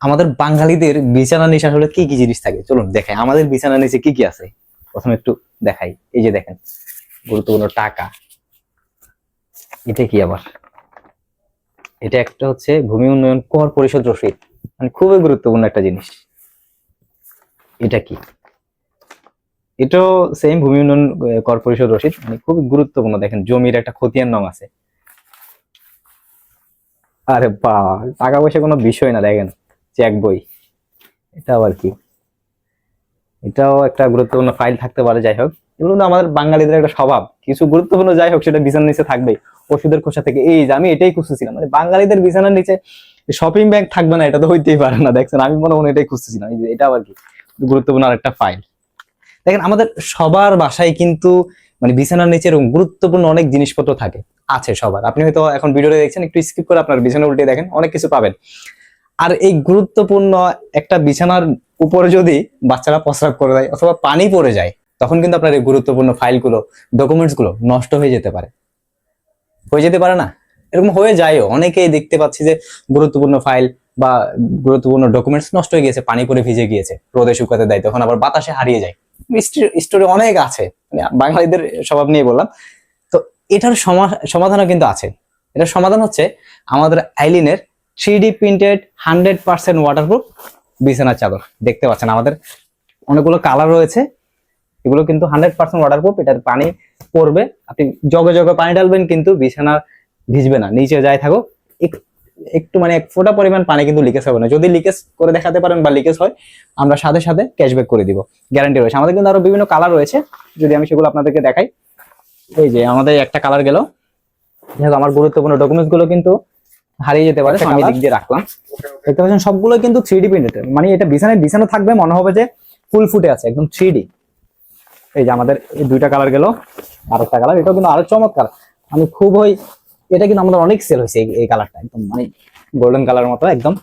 আমাদের বাঙালিদের বিছানার নিচে আসলে কি কি জিনিস থাকে চলুন দেখাই আমাদের বিছানার নিচে কি কি আছে। প্রথমে একটু দেখাই, এই যে দেখেন গুরুত্বপূর্ণ টাকা। এটা কি আবার? এটা একটা হচ্ছে ভূমি উন্নয়ন কর পরিষদ রসিদ, মানে খুবই গুরুত্বপূর্ণ একটা জিনিস। এটা কি? এটাও সেম ভূমি উন্নয়ন কর পরিষদ রসিদ, মানে খুবই গুরুত্বপূর্ণ। দেখেন জমির একটা খতিয়ান নং আছে। আরে বাহ, টাকা পয়সা কোনো বিষয় না, দেখেন চেক বই। এটা আবার কি? এটাও একটা গুরুত্বপূর্ণ ফাইল থাকতে পারে। যাই হোক, এগুলো তো আমাদের বাঙালিদের একটা স্বভাব, কিছু গুরুত্বপূর্ণ যাই হোক সেটা বিছানার নিচে থাকবেই। ওষুধের খোসা থেকে, এই যে আমি এটাই খুঁজতেছিলাম, মানে বাঙালিদের বিছানার নিচে শপিং ব্যাগ থাকবে না, এটা তো হইতেই পারে না। দেখছেন, আমি মনে মনে এটাই খুঁজতেছিলাম। এই যে এটা আবার কি? গুরুত্বপূর্ণ আরেকটা ফাইল। দেখেন আমাদের সবার বাসায় কিন্তু মানে বিছানার নিচে এরকম গুরুত্বপূর্ণ অনেক জিনিসপত্র থাকে, আছে সবার। আপনি হয়তো এখন ভিডিওটা দেখছেন, একটু স্কিপ করে আপনার বিছানা উল্টে দেখেন, অনেক কিছু পাবেন। আর এই গুরুত্বপূর্ণ একটা বিছানার উপরে যদি বাচ্চারা প্রস্রাব করে দেয় অথবা পানি পড়ে যায়, তখন কিন্তু আপনার এই গুরুত্বপূর্ণ ফাইলগুলো, ডকুমেন্টস গুলো নষ্ট হয়ে যেতে পারে। হয়ে যেতে পারে না? এরকম হয়ে যায়ও, অনেকেই দেখতে পাচ্ছি যে গুরুত্বপূর্ণ ফাইল বা গুরুত্বপূর্ণ ডকুমেন্টস নষ্ট হয়ে গিয়েছে, পানি পরে ভিজে গিয়েছে, রোদে শুকাতে দেয়, তখন আবার বাতাসে হারিয়ে যায়। স্টোরি অনেক আছে, মানে বাঙালিদের স্বভাব নিয়ে বললাম। তো এটার সমাধানও কিন্তু আছে। এটার সমাধান হচ্ছে আমাদের আইলিনের 3D প্রিন্টেড 100% ওয়াটারপ্রুফ বিছানার চাদর। দেখতে পাচ্ছেন আমাদের অনেকগুলো কালার রয়েছে, এগুলো কিন্তু 100% ওয়াটারপ্রুফ। এটার পানি পড়বে, আপনি জগে জগে পানি ঢালবেন কিন্তু বিছানা ভিজবে না, নিচে যাই থাকুক একটু মানে 1 ফোঁটা পরিমাণ পানি কিন্তু লিকেজ হবে না। যদি লিকেজ করে দেখাতে পারেন বা লিকেজ হয়, আমরা সাথে সাথে ক্যাশব্যাক করে দিব, গ্যারান্টি রয়েছে। আমাদের কিন্তু আরো বিভিন্ন কালার রয়েছে, যদি আমি সেগুলো আপনাদেরকে দেখাই। এই যে আমাদের একটা কালার গেল। দেখো আমার গুরুত্বপূর্ণ ডকুমেন্টস গুলো কিন্তু হারিয়ে যেতে পারে, আমি দিক দিয়ে রাখলাম। দেখতে পাচ্ছেন সবগুলো কিন্তু 3D প্রিন্টেড, মানে এটা বিছানায় বিছানা থাকবে, মনে হবে যে ফুল ফুটে আছে, একদম 3D। এই যে আমাদের এই দুইটা কালার গেল, আর একটা কালার, এটাও কিন্তু আরো চমৎকার। আমি খুবই, এটা কিন্তু আমাদের অনেক সেল হয়েছে এই কালারটা, একদম মানে গোল্ডেন কালার মতো একদম।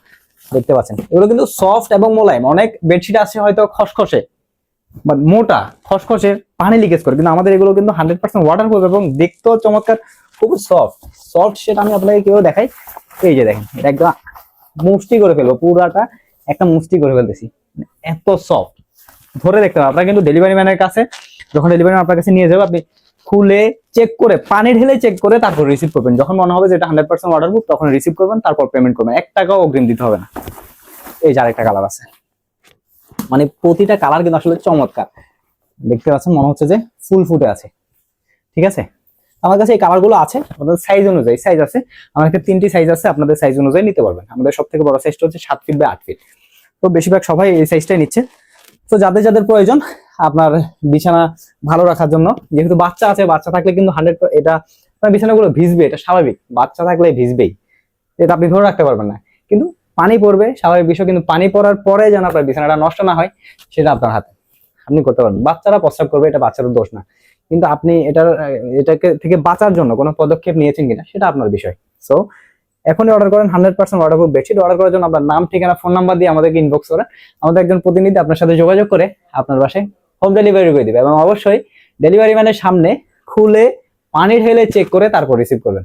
দেখতে পাচ্ছেন এগুলো কিন্তু সফট এবং মোলায়েম। অনেক বেডশিট আছে হয়তো খসখসে বা মোটা, খসখসে, পানি লিকেজ করে, কিন্তু আমাদের এগুলো কিন্তু 100% ওয়াটারপ্রুফ এবং দেখতেও চমৎকার, খুবই সফট। সফট সেটা আমি আপনাকে কেউ দেখাই। এই যে দেখেন, এটা একদম মুষ্টি করে ফেলবো, পুরাটা একটা মুষ্টি করে ফেলতেছি, এত সফট। ধরে দেখতে হবে আপনারা কিন্তু ডেলিভারি ম্যানের কাছে, যখন ডেলিভারি ম্যান আপনার কাছে নিয়ে যাবে, আপনি খুলে চেক করে, পানি ঢেলে চেক করে তারপর রিসিভ করবেন। যখন মনে হবে যে এটা 100% ওয়াটারপ্রুফ, তখন রিসিভ করবেন, তারপর পেমেন্ট করবেন, 1 টাকাও অগ্রিম দিতে হবে না। এই যে আরেকটা কালার আছে, মানে প্রতিটা কালার কিন্তু আসলে চমৎকার। দেখতে পাচ্ছেন মনে হচ্ছে যে ফুল ফুটে আছে। ঠিক আছে, আমার কাছে এই কালার গুলো আছে, আমাদের সাইজ অনুযায়ী সাইজ আছে। আমার কাছে 3টি সাইজ আছে, আপনাদের সাইজ অনুযায়ী নিতে পারবেন। আমাদের সব থেকে বড় সাইজটা হচ্ছে 7 ফিট বাই 8 ফিট। তো বেশিরভাগ সবাই এই সাইজটাই নিচ্ছে। তো যাদের যাদের প্রয়োজন আপনার বিছানা ভালো রাখার জন্য, যেহেতু বাচ্চা আছে, বাচ্চা থাকলে কিন্তু 100 এটা আপনার বিছানাগুলো ভিজবে, এটা স্বাভাবিক, বাচ্চা থাকলে ভিজবেই, এটা আপনি ধরে রাখতে পারবেন না। কিন্তু পানি পড়বে, স্বাভাবিক বিষয়, কিন্তু পানি পড়ার পরে যেন আপনার বিছানাটা নষ্ট না হয় সেটা আপনার হাতে, আপনি করতে পারবেন। বাচ্চারা প্রস্রাব করবে, এটা বাচ্চাদের দোষ না, কিন্তু আপনি এটাকে থেকে বাঁচার জন্য কোনো পদক্ষেপ নিয়েছেন কিনা সেটা আপনার বিষয়। সো এখনই অর্ডার করেন 100% ওয়াটারপ্রুফ বেডশিট। অর্ডার করার জন্য আপনার নাম, ঠিকানা, ফোন নাম্বার দিয়ে আমাদেরকে ইনবক্স করেন। আমাদের একজন প্রতিনিধি আপনার সাথে যোগাযোগ করে আপনার বাসায় হোম ডেলিভারি করে দিবে, এবং অবশ্যই ডেলিভারি ম্যানের সামনে খুলে পানি ঢেলে চেক করে তারপর রিসিভ করবেন।